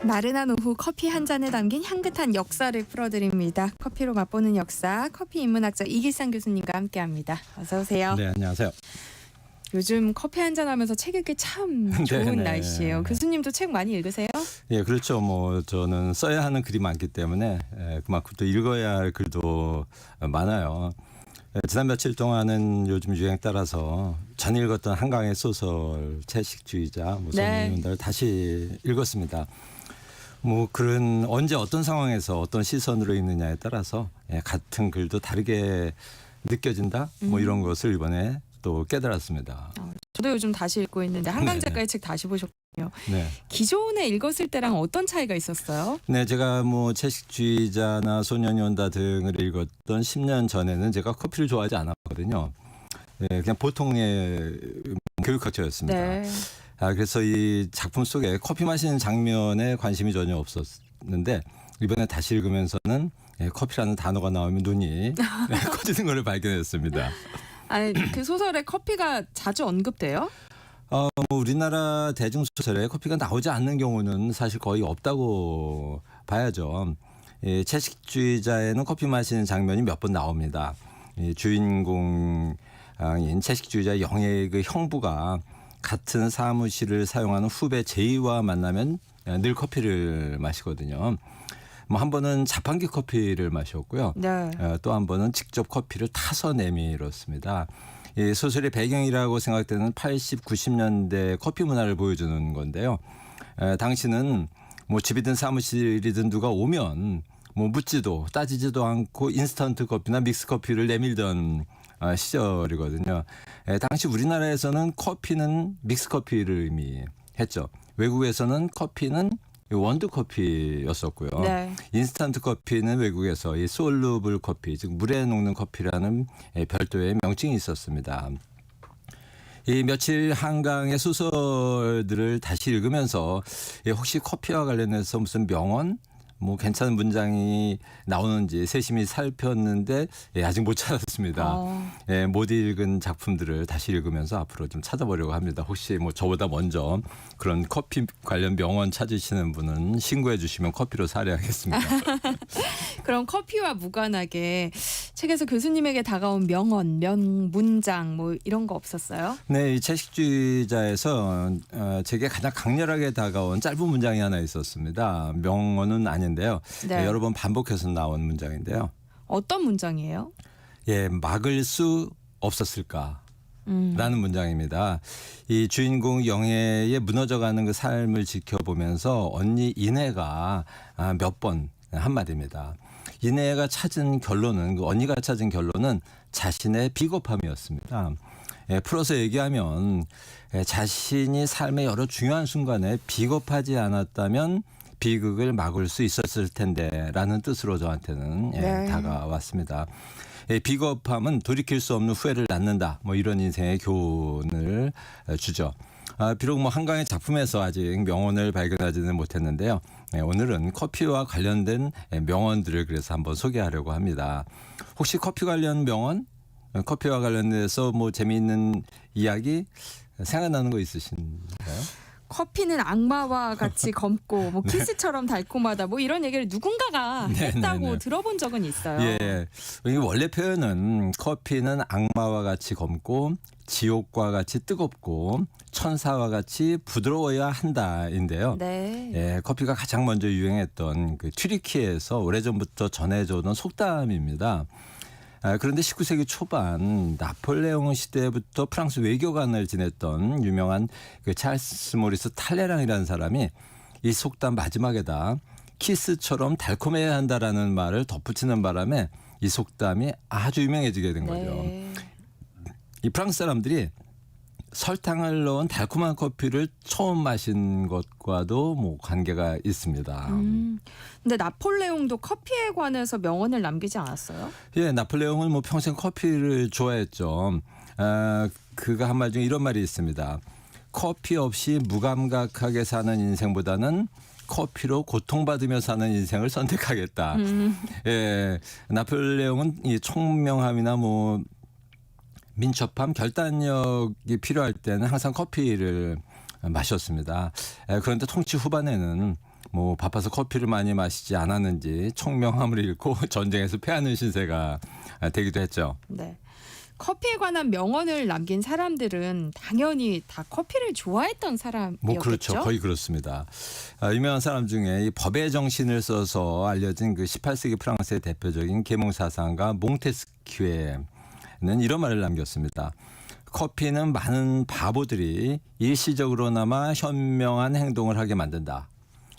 나른한 오후 커피 한 잔에 담긴 향긋한 역사를 풀어드립니다. 커피로 맛보는 역사, 커피 인문학자 이길상 교수님과 함께합니다. 어서 오세요. 네, 안녕하세요. 요즘 커피 한 잔 하면서 책 읽기 참 좋은 네네. 날씨예요. 교수님도 책 많이 읽으세요? 예, 그렇죠. 뭐 저는 써야 하는 글이 많기 때문에 그만큼 또 읽어야 할 글도 많아요. 지난 며칠 동안은 요즘 유행 따라서 전 읽었던 한강의 소설 채식주의자 소년연대를 다시 읽었습니다. 뭐 글은 언제 어떤 상황에서 어떤 시선으로 읽느냐에 따라서 같은 글도 다르게 느껴진다. 뭐 이런 것을 이번에 또 깨달았습니다. 저도 요즘 다시 읽고 있는데 한강 네네. 작가의 책 다시 보셨군요. 네. 기존에 읽었을 때랑 어떤 차이가 있었어요? 네, 제가 뭐 채식주의자나 소년이 온다 등을 읽었던 10년 전에는 제가 커피를 좋아하지 않았거든요. 네, 그냥 보통의 교육학자였습니다. 네. 그래서 이 작품 속에 커피 마시는 장면에 관심이 전혀 없었는데 이번에 다시 읽으면서는 커피라는 단어가 나오면 눈이 커지는 걸 발견했습니다. 아니, 그 소설에 커피가 자주 언급돼요? 뭐 우리나라 대중소설에 커피가 나오지 않는 경우는 사실 거의 없다고 봐야죠. 채식주의자에는 커피 마시는 장면이 몇 번 나옵니다. 주인공인 채식주의자 영애의 그 형부가 같은 사무실을 사용하는 후배 제이와 만나면 늘 커피를 마시거든요. 뭐 한 번은 자판기 커피를 마셨고요. 네. 또 한 번은 직접 커피를 타서 내밀었습니다. 이 소설의 배경이라고 생각되는 80, 90년대 커피 문화를 보여주는 건데요. 당시는 뭐 집이든 사무실이든 누가 오면 뭐 묻지도 따지지도 않고 인스턴트 커피나 믹스 커피를 내밀던 시절이거든요. 당시 우리나라에서는 커피는 믹스 커피를 의미했죠. 외국에서는 커피는 원두 커피였었고요. 네. 인스턴트 커피는 외국에서 이 솔루블 커피, 즉 물에 녹는 커피라는 별도의 명칭이 있었습니다. 이 며칠 한강의 소설들을 다시 읽으면서 혹시 커피와 관련해서 무슨 명언, 뭐 괜찮은 문장이 나오는지 세심히 살폈는데 아직 못 찾았습니다. 못 읽은 작품들을 다시 읽으면서 앞으로 좀 찾아보려고 합니다. 혹시 뭐 저보다 먼저 그런 커피 관련 명언 찾으시는 분은 신고해 주시면 커피로 사례하겠습니다. 그럼 커피와 무관하게 책에서 교수님에게 다가온 명언, 문장 뭐 이런 거 없었어요? 네, 이 채식주의자에서 제게 가장 강렬하게 다가온 짧은 문장이 하나 있었습니다. 명언은 아닌데요. 네. 여러 번 반복해서 나온 문장인데요. 어떤 문장이에요? 막을 수 없었을까? 라는 문장입니다. 이 주인공 영애의 무너져가는 그 삶을 지켜보면서 언니 인애가 몇 번 한마디입니다. 인애가 찾은 결론은, 그 언니가 찾은 결론은 자신의 비겁함이었습니다. 풀어서 얘기하면 자신이 삶의 여러 중요한 순간에 비겁하지 않았다면 비극을 막을 수 있었을 텐데 라는 뜻으로 저한테는 다가왔습니다. 비겁함은 돌이킬 수 없는 후회를 낳는다. 뭐 이런 인생의 교훈을 주죠. 비록 뭐 한강의 작품에서 아직 명언을 발견하지는 못했는데요. 오늘은 커피와 관련된 명언들을 그래서 한번 소개하려고 합니다. 혹시 커피 관련 명언? 커피와 관련해서 뭐 재미있는 이야기 생각나는 거 있으신가요? 커피는 악마와 같이 검고 뭐 키스처럼 달콤하다 뭐 이런 얘기를 누군가가 했다고 들어본 적은 있어요. 예, 원래 표현은 커피는 악마와 같이 검고 지옥과 같이 뜨겁고 천사와 같이 부드러워야 한다인데요. 네. 커피가 가장 먼저 유행했던 그 튀르키예에서 오래전부터 전해져오던 속담입니다. 그런데 19세기 초반 나폴레옹 시대부터 프랑스 외교관을 지냈던 유명한 그 찰스 모리스 탈레랑이라는 사람이 이 속담 마지막에다 키스처럼 달콤해야 한다라는 말을 덧붙이는 바람에 이 속담이 아주 유명해지게 된 거죠. 이 프랑스 사람들이 설탕을 넣은 달콤한 커피를 처음 마신 것과도 뭐 관계가 있습니다. 근데 나폴레옹도 커피에 관해서 명언을 남기지 않았어요? 나폴레옹은 뭐 평생 커피를 좋아했죠. 그가 한 말 중에 이런 말이 있습니다. 커피 없이 무감각하게 사는 인생보다는 커피로 고통받으며 사는 인생을 선택하겠다. 나폴레옹은 이 총명함이나 뭐 민첩함, 결단력이 필요할 때는 항상 커피를 마셨습니다. 그런데 통치 후반에는 뭐 바빠서 커피를 많이 마시지 않았는지 총명함을 잃고 전쟁에서 패하는 신세가 되기도 했죠. 네. 커피에 관한 명언을 남긴 사람들은 당연히 다 커피를 좋아했던 사람이었겠죠. 뭐 그렇죠. 거의 그렇습니다. 유명한 사람 중에 이 법의 정신을 써서 알려진 그 18세기 프랑스의 대표적인 계몽사상가 몽테스키에는 이런 말을 남겼습니다. 커피는 많은 바보들이 일시적으로나마 현명한 행동을 하게 만든다.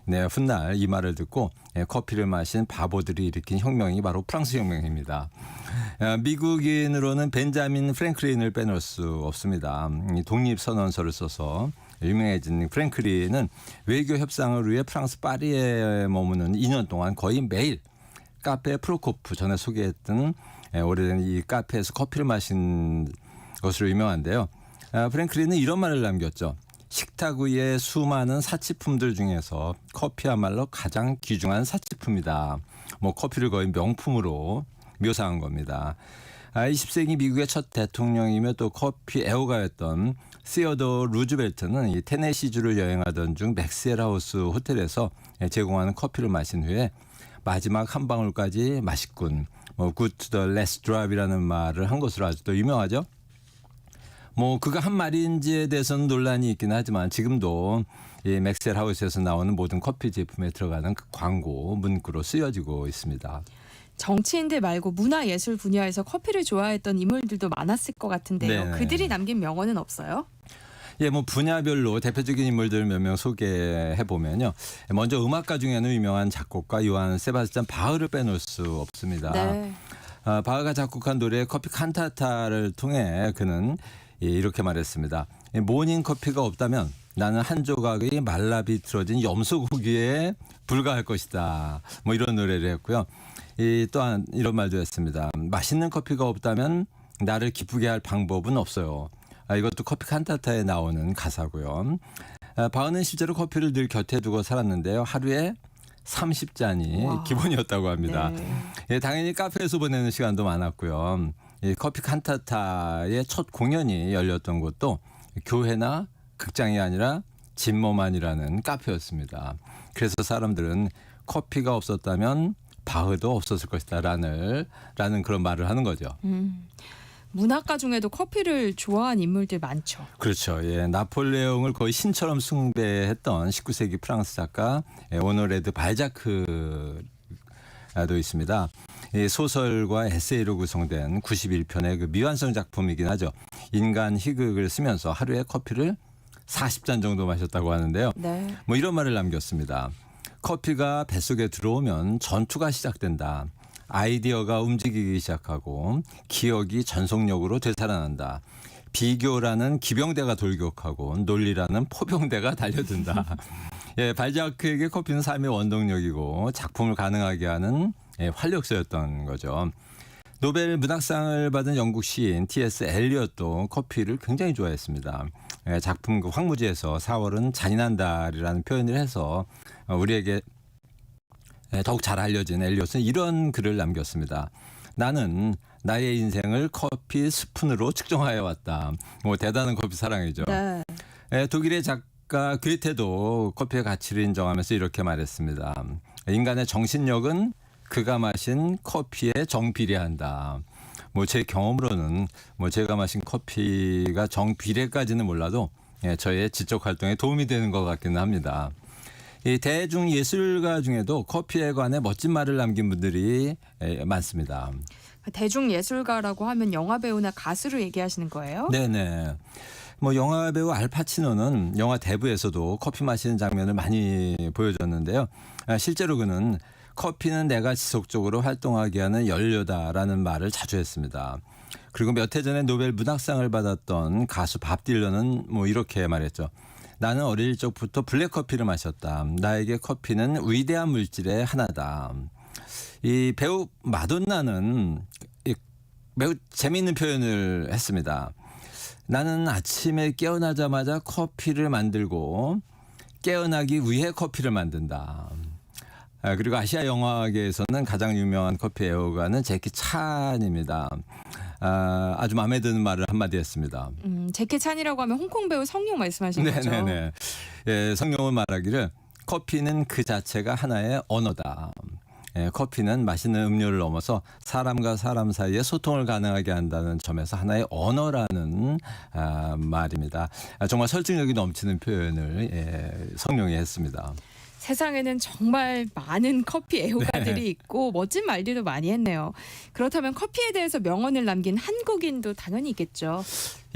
네, 훗날 이 말을 듣고 커피를 마신 바보들이 일으킨 혁명이 바로 프랑스 혁명입니다. 미국인으로는 벤자민 프랭클린을 빼놓을 수 없습니다. 독립선언서를 써서 유명해진 프랭클린은 외교 협상을 위해 프랑스 파리에 머무는 2년 동안 거의 매일 카페 프로코프 전에 소개했던 오래된 이 카페에서 커피를 마신 것으로 유명한데요. 프랭클린은 이런 말을 남겼죠. 식탁 위의 수많은 사치품들 중에서 커피야말로 가장 귀중한 사치품이다. 뭐 커피를 거의 명품으로 묘사한 겁니다. 20세기 미국의 첫 대통령이며 또 커피 애호가였던 시어도 루즈벨트는 이 테네시주를 여행하던 중 맥스웰 하우스 호텔에서 제공하는 커피를 마신 후에 마지막 한 방울까지 맛있군. 뭐 good to the last drop이라는 말을 한 것으로 아주 또 유명하죠. 뭐 그가 한 말인지에 대해서는 논란이 있긴 하지만 지금도 이 맥스웰 하우스에서 나오는 모든 커피 제품에 들어가는 그 광고 문구로 쓰여지고 있습니다. 정치인들 말고 문화예술 분야에서 커피를 좋아했던 인물들도 많았을 것 같은데요. 네네. 그들이 남긴 명언은 없어요? 예, 뭐 분야별로 대표적인 인물들 몇 명 소개해 보면요. 먼저 음악가 중에는 유명한 작곡가 요한 세바스찬 바흐를 빼놓을 수 없습니다. 네. 바흐가 작곡한 노래 커피 칸타타를 통해 그는 이렇게 말했습니다. 모닝 커피가 없다면 나는 한 조각의 말라 비틀어진 염소고기에 불과할 것이다. 뭐 이런 노래를 했고요. 또한 이런 말도 했습니다. 맛있는 커피가 없다면 나를 기쁘게 할 방법은 없어요. 이것도 커피 칸타타에 나오는 가사고요. 바흐는 실제로 커피를 늘 곁에 두고 살았는데요. 하루에 30잔이 와. 기본이었다고 합니다. 네. 당연히 카페에서 보내는 시간도 많았고요. 이 커피 칸타타의 첫 공연이 열렸던 곳도 교회나 극장이 아니라 진머만이라는 카페였습니다. 그래서 사람들은 커피가 없었다면 바흐도 없었을 것이다 라는 그런 말을 하는 거죠. 문학가 중에도 커피를 좋아한 인물들 많죠. 그렇죠. 예, 나폴레옹을 거의 신처럼 숭배했던 19세기 프랑스 작가 오노레드 발자크도 있습니다. 소설과 에세이로 구성된 91편의 그 미완성 작품이긴 하죠. 인간 희극을 쓰면서 하루에 커피를 40잔 정도 마셨다고 하는데요. 네. 뭐 이런 말을 남겼습니다. 커피가 뱃속에 들어오면 전투가 시작된다. 아이디어가 움직이기 시작하고 기억이 전속력으로 되살아난다. 비교라는 기병대가 돌격하고 논리라는 포병대가 달려든다. 예, 발자크에게 커피는 삶의 원동력이고 작품을 가능하게 하는 활력소였던 거죠. 노벨 문학상을 받은 영국 시인 T.S. 엘리엇도 커피를 굉장히 좋아했습니다. 작품 그 황무지에서 4월은 잔인한 달이라는 표현을 해서 우리에게 더욱 잘 알려진 엘리엇은 이런 글을 남겼습니다. 나는 나의 인생을 커피 스푼으로 측정하여 왔다. 뭐 대단한 커피 사랑이죠. 네. 독일의 작가 괴테도 커피의 가치를 인정하면서 이렇게 말했습니다. 인간의 정신력은 그가 마신 커피에 정비례한다. 뭐 제 경험으로는 뭐 제가 마신 커피가 정비례까지는 몰라도 저의 지적 활동에 도움이 되는 것 같기는 합니다. 이 대중 예술가 중에도 커피에 관해 멋진 말을 남긴 분들이 많습니다. 대중 예술가라고 하면 영화 배우나 가수를 얘기하시는 거예요? 네네. 뭐 영화 배우 알파치노는 영화 대부에서도 커피 마시는 장면을 많이 보여줬는데요. 실제로 그는 커피는 내가 지속적으로 활동하게 하는 연료다라는 말을 자주 했습니다. 그리고 몇 해 전에 노벨 문학상을 받았던 가수 밥 딜런은 뭐 이렇게 말했죠. 나는 어릴 적부터 블랙커피를 마셨다. 나에게 커피는 위대한 물질의 하나다. 이 배우 마돈나는 매우 재미있는 표현을 했습니다. 나는 아침에 깨어나자마자 커피를 만들고 깨어나기 위해 커피를 만든다. 그리고 아시아 영화계에서는 가장 유명한 커피 애호가는 제키 찬입니다. 아주 마음에 드는 말을 한마디 했습니다. 제키 찬이라고 하면 홍콩 배우 성룡 말씀하시는 거죠? 네네네. 예, 성룡은 말하기를 커피는 그 자체가 하나의 언어다. 커피는 마시는 음료를 넘어서 사람과 사람 사이에 소통을 가능하게 한다는 점에서 하나의 언어라는 말입니다. 정말 설득력이 넘치는 표현을 성룡이 했습니다. 세상에는 정말 많은 커피 애호가들이 있고 멋진 말들도 많이 했네요. 그렇다면 커피에 대해서 명언을 남긴 한국인도 당연히 있겠죠.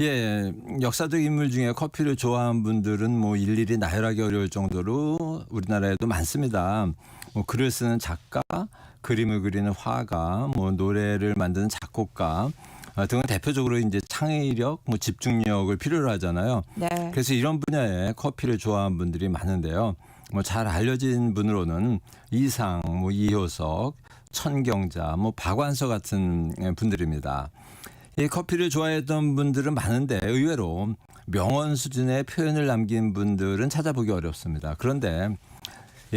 예, 역사적 인물 중에 커피를 좋아하는 분들은 뭐 일일이 나열하기 어려울 정도로 우리나라에도 많습니다. 뭐 글을 쓰는 작가, 그림을 그리는 화가, 뭐 노래를 만드는 작곡가 등은 대표적으로 이제 창의력, 뭐 집중력을 필요로 하잖아요. 네. 그래서 이런 분야에 커피를 좋아하는 분들이 많은데요. 뭐 잘 알려진 분으로는 이상, 뭐 이효석, 천경자, 뭐 박완서 같은 분들입니다. 이 커피를 좋아했던 분들은 많은데 의외로 명언 수준의 표현을 남긴 분들은 찾아보기 어렵습니다. 그런데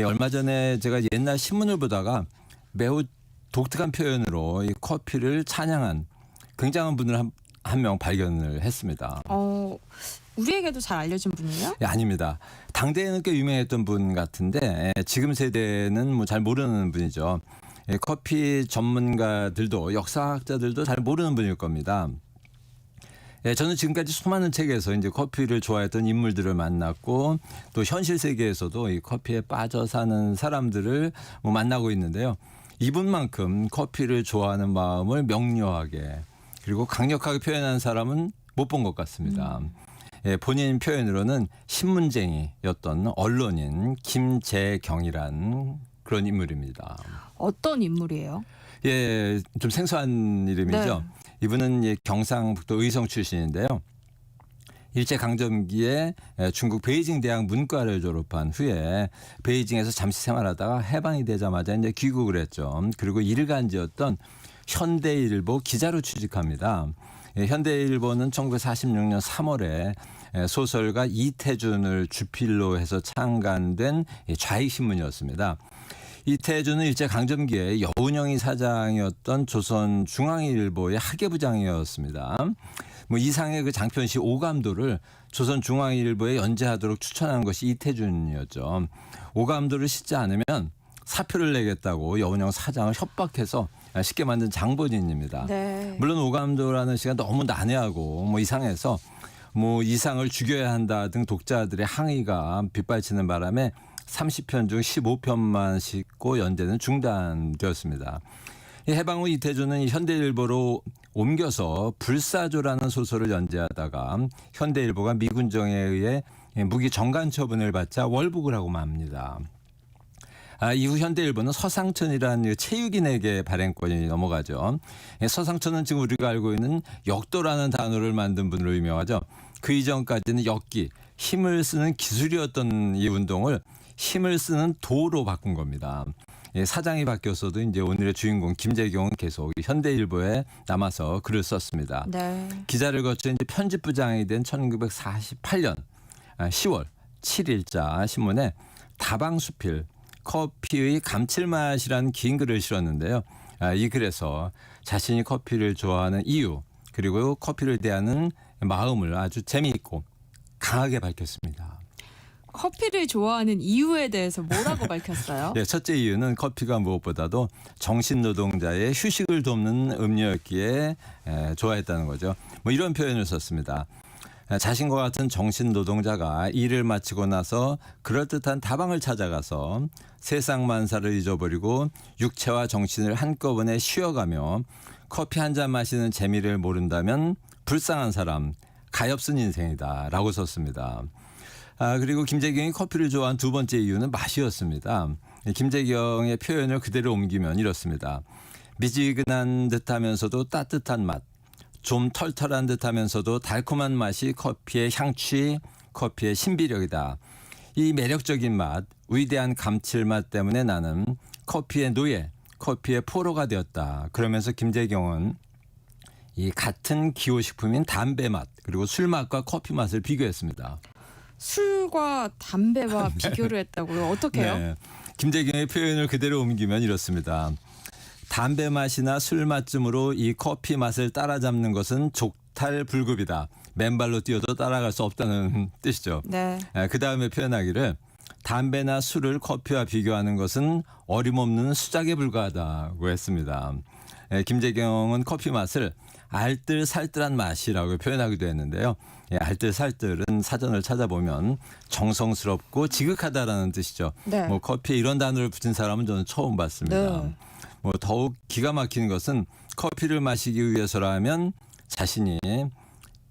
얼마 전에 제가 옛날 신문을 보다가 매우 독특한 표현으로 이 커피를 찬양한 굉장한 분을 한 명 발견을 했습니다. 우리에게도 잘 알려진 분이에요? 예, 아닙니다. 당대에는 꽤 유명했던 분 같은데 지금 세대는 뭐 잘 모르는 분이죠. 커피 전문가들도 역사학자들도 잘 모르는 분일 겁니다. 저는 지금까지 수많은 책에서 이제 커피를 좋아했던 인물들을 만났고 또 현실 세계에서도 이 커피에 빠져 사는 사람들을 뭐 만나고 있는데요. 이분만큼 커피를 좋아하는 마음을 명료하게 그리고 강력하게 표현한 사람은 못 본 것 같습니다. 본인 표현으로는 신문쟁이였던 언론인 김재경이란 그런 인물입니다. 어떤 인물이에요? 예, 좀 생소한 이름이죠. 네. 이분은 경상북도 의성 출신인데요. 일제강점기에 중국 베이징 대학 문과를 졸업한 후에 베이징에서 잠시 생활하다가 해방이 되자마자 이제 귀국을 했죠. 그리고 일간지였던 현대일보 기자로 취직합니다. 현대일보는 1946년 3월에 소설가 이태준을 주필로 해서 창간된 좌익신문이었습니다. 이태준은 일제강점기에 여운형이 사장이었던 조선중앙일보의 학예부장이었습니다. 뭐 이상의 그 장편시 오감도를 조선중앙일보에 연재하도록 추천한 것이 이태준이었죠. 오감도를 싣지 않으면 사표를 내겠다고 여운형 사장을 협박해서 쉽게 만든 장본인입니다. 네. 물론 오감도라는 시가 너무 난해하고 뭐 이상해서 뭐 이상을 죽여야 한다 등 독자들의 항의가 빗발치는 바람에 30편 중 15편만 싣고 연재는 중단되었습니다. 해방 후 이태준은 현대일보로 옮겨서 불사조라는 소설을 연재하다가 현대일보가 미군정에 의해 무기 정간 처분을 받자 월북을 하고 맙니다. 이후 현대일보는 서상천이라는 체육인에게 발행권이 넘어가죠. 서상천은 지금 우리가 알고 있는 역도라는 단어를 만든 분으로 유명하죠. 그 이전까지는 역기, 힘을 쓰는 기술이었던 이 운동을 힘을 쓰는 도로 바꾼 겁니다. 사장이 바뀌었어도 이제 오늘의 주인공 김재경은 계속 현대일보에 남아서 글을 썼습니다. 네. 기자를 거쳐 이제 편집부장이 된 1948년 10월 7일자 신문에 다방수필 커피의 감칠맛이라는 긴 글을 실었는데요. 이 글에서 자신이 커피를 좋아하는 이유 그리고 커피를 대하는 마음을 아주 재미있고 강하게 밝혔습니다. 커피를 좋아하는 이유에 대해서 뭐라고 밝혔어요? 네, 첫째 이유는 커피가 무엇보다도 정신노동자의 휴식을 돕는 음료였기에 좋아했다는 거죠. 뭐 이런 표현을 썼습니다. 자신과 같은 정신노동자가 일을 마치고 나서 그럴듯한 다방을 찾아가서 세상 만사를 잊어버리고 육체와 정신을 한꺼번에 쉬어가며 커피 한 잔 마시는 재미를 모른다면 불쌍한 사람, 가엾은 인생이다 라고 썼습니다. 그리고 김재경이 커피를 좋아한 두 번째 이유는 맛이었습니다. 김재경의 표현을 그대로 옮기면 이렇습니다. 미지근한 듯하면서도 따뜻한 맛, 좀 털털한 듯하면서도 달콤한 맛이 커피의 향취, 커피의 신비력이다. 이 매력적인 맛, 위대한 감칠맛 때문에 나는 커피의 노예, 커피의 포로가 되었다. 그러면서 김재경은 이 같은 기호식품인 담배 맛 그리고 술 맛과 커피 맛을 비교했습니다. 술과 담배와 비교를 했다고요? 어떻게 해요? 네. 김재경의 표현을 그대로 옮기면 이렇습니다. 담배 맛이나 술 맛쯤으로 이 커피 맛을 따라잡는 것은 족탈불급이다. 맨발로 뛰어도 따라갈 수 없다는 뜻이죠. 네. 그 다음에 표현하기를 담배나 술을 커피와 비교하는 것은 어림없는 수작에 불과하다고 했습니다. 김재경은 커피 맛을 알뜰살뜰한 맛이라고 표현하기도 했는데요. 알뜰살뜰은 사전을 찾아보면 정성스럽고 지극하다라는 뜻이죠. 네. 뭐 커피에 이런 단어를 붙인 사람은 저는 처음 봤습니다. 네. 뭐 더욱 기가 막히는 것은 커피를 마시기 위해서라면 자신이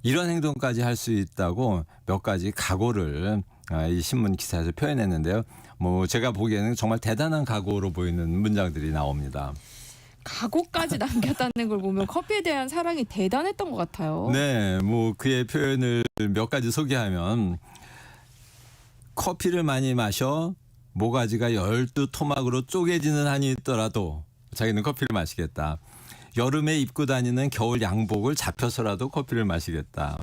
이런 행동까지 할 수 있다고 몇 가지 각오를 이 신문 기사에서 표현했는데요. 뭐 제가 보기에는 정말 대단한 각오로 보이는 문장들이 나옵니다. 각오까지 남겼다는 걸 보면 커피에 대한 사랑이 대단했던 것 같아요. 네, 뭐 그의 표현을 몇 가지 소개하면 커피를 많이 마셔 모가지가 12토막으로 쪼개지는 한이 있더라도 자기는 커피를 마시겠다. 여름에 입고 다니는 겨울 양복을 잡혀서라도 커피를 마시겠다.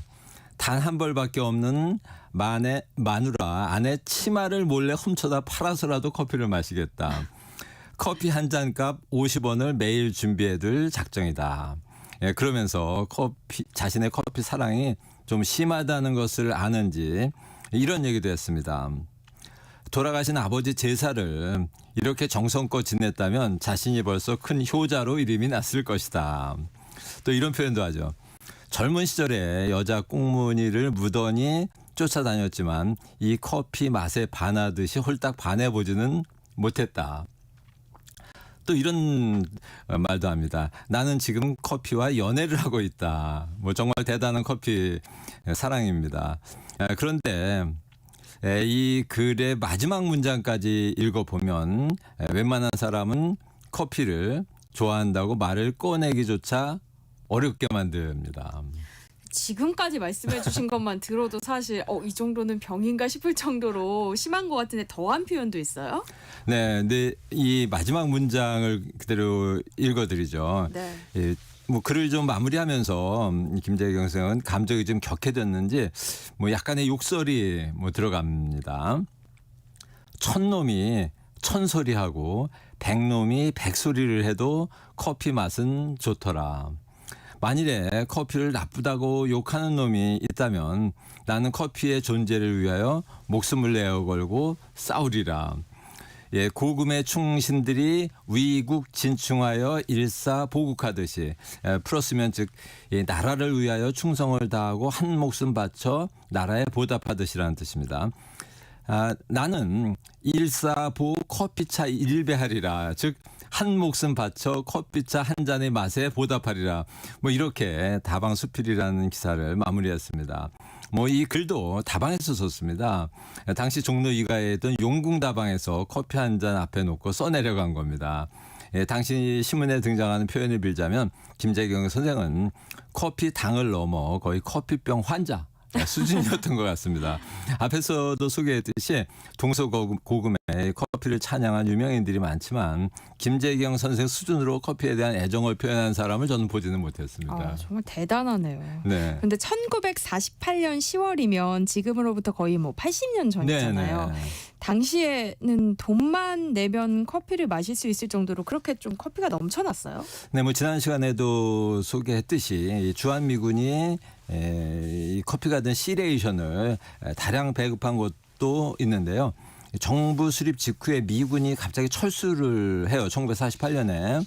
단 한 벌밖에 없는 마누라 아내 치마를 몰래 훔쳐다 팔아서라도 커피를 마시겠다. 커피 한 잔값 50원을 매일 준비해둘 작정이다. 그러면서 자신의 커피 사랑이 좀 심하다는 것을 아는지 이런 얘기도 했습니다. 돌아가신 아버지 제사를 이렇게 정성껏 지냈다면 자신이 벌써 큰 효자로 이름이 났을 것이다. 또 이런 표현도 하죠. 젊은 시절에 여자 꽁무니를 무던히 쫓아다녔지만 이 커피 맛에 반하듯이 홀딱 반해보지는 못했다. 또 이런 말도 합니다. 나는 지금 커피와 연애를 하고 있다. 뭐 정말 대단한 커피 사랑입니다. 그런데 이 글의 마지막 문장까지 읽어보면 웬만한 사람은 커피를 좋아한다고 말을 꺼내기조차 어렵게 만듭니다. 지금까지 말씀해 주신 것만 들어도 사실 이 정도는 병인가 싶을 정도로 심한 것 같은데 더한 표현도 있어요? 네, 근데 이 마지막 문장을 그대로 읽어드리죠. 네. 뭐 글을 좀 마무리하면서 김재경 선생은 감정이 좀 격해졌는지 뭐 약간의 욕설이 뭐 들어갑니다. 천놈이 천소리하고 백놈이 백소리를 해도 커피 맛은 좋더라. 만일에 커피를 나쁘다고 욕하는 놈이 있다면 나는 커피의 존재를 위하여 목숨을 내어 걸고 싸우리라. 고금의 충신들이 위국 진충하여 일사보국하듯이 풀었으면 즉 나라를 위하여 충성을 다하고 한 목숨 바쳐 나라에 보답하듯이라는 뜻입니다. 나는 일사보 커피차 일배하리라. 즉 한 목숨 바쳐 커피차 한 잔의 맛에 보답하리라. 뭐 이렇게 다방수필이라는 기사를 마무리했습니다. 뭐 이 글도 다방에서 썼습니다. 당시 종로 2가에 있던 용궁다방에서 커피 한 잔 앞에 놓고 써내려간 겁니다. 당시 신문에 등장하는 표현을 빌자면 김재경 선생은 커피 당을 넘어 거의 커피병 환자 수준이었던 것 같습니다. 앞에서도 소개했듯이 동서고금의 커피를 찬양한 유명인들이 많지만 김재경 선생 수준으로 커피에 대한 애정을 표현한 사람을 저는 보지는 못했습니다. 정말 대단하네요. 네. 근데 1948년 10월이면 지금으로부터 거의 뭐 80년 전이잖아요. 네네. 당시에는 돈만 내면 커피를 마실 수 있을 정도로 그렇게 좀 커피가 넘쳐났어요? 네, 뭐 지난 시간에도 소개했듯이 주한미군이 이 커피가 된 시레이션을 다량 배급한 곳도 있는데요. 정부 수립 직후에 미군이 갑자기 철수를 해요. 1948년에.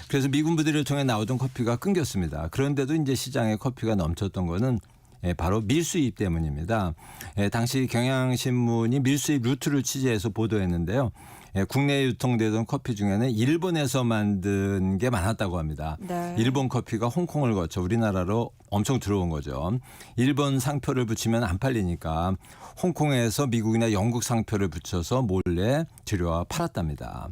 그래서 미군 부대를 통해 나오던 커피가 끊겼습니다. 그런데도 이제 시장에 커피가 넘쳤던 거는 바로 밀수입 때문입니다. 당시 경향신문이 밀수입 루트를 취재해서 보도했는데요. 국내에 유통되던 커피 중에는 일본에서 만든 게 많았다고 합니다. 네. 일본 커피가 홍콩을 거쳐 우리나라로 엄청 들어온 거죠. 일본 상표를 붙이면 안 팔리니까 홍콩에서 미국이나 영국 상표를 붙여서 몰래 들여와 팔았답니다.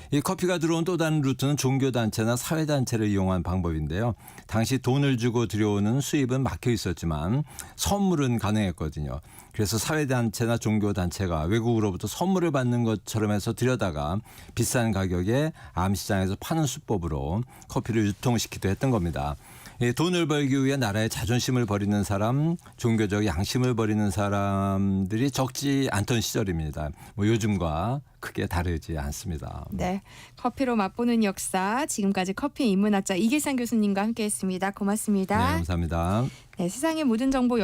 이 커피가 들어온 또 다른 루트는 종교단체나 사회단체를 이용한 방법인데요. 당시 돈을 주고 들여오는 수입은 막혀 있었지만 선물은 가능했거든요. 그래서 사회단체나 종교단체가 외국으로부터 선물을 받는 것처럼 해서 들여다가 비싼 가격에 암시장에서 파는 수법으로 커피를 유통시키기도 했던 겁니다. 돈을 벌기 위해 나라의 자존심을 버리는 사람, 종교적 양심을 버리는 사람들이 적지 않던 시절입니다. 뭐 요즘과 크게 다르지 않습니다. 네, 커피로 맛보는 역사. 지금까지 커피 인문학자 이길상 교수님과 함께했습니다. 고맙습니다. 네, 감사합니다. 네, 세상의 모든 정보